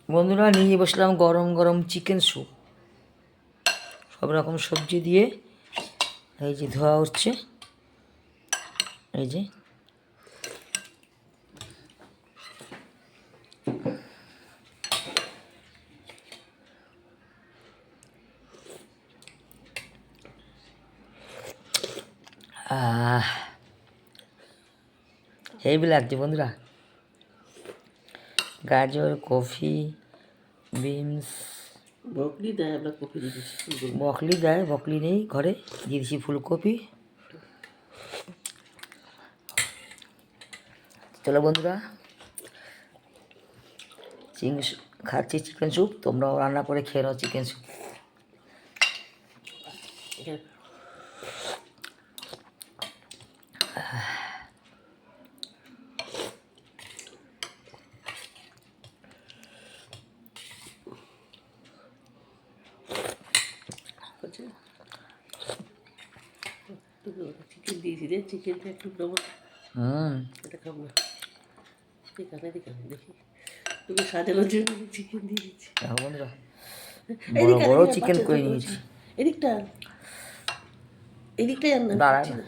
বন্ধুরা নিয়ে বসলাম গরম গরম চিকেন স্যুপ, সব রকম সবজি দিয়ে। এই যে ধোয়া হচ্ছে, এই যে হেভি লাগছে বন্ধুরা। গাজর, কফি, বিনস, ব্রকলি দেয়, আমরা কপি দিয়ে দিচ্ছি। ব্রকলি দেয়, ব্রকলি নেই ঘরে, দিয়ে দিচ্ছি ফুলকপি। চলো বন্ধুরা, খাচ্ছি চিকেন স্যুপ, তোমরাও রান্না করে খেয়ে নাও চিকেন স্যুপ। চিকেন দিয়েছি রে, চিকেনটা একটু দেবো, এটা খাবো না। এখানে দেখি তোকে সাজানোর জন্য চিকেন দিয়ে দিচ্ছি। বন্ধুরা বড় বড় চিকেন করে নিয়েছি। এদিকটা এদিকটাই আন না, দাঁড়ায় না।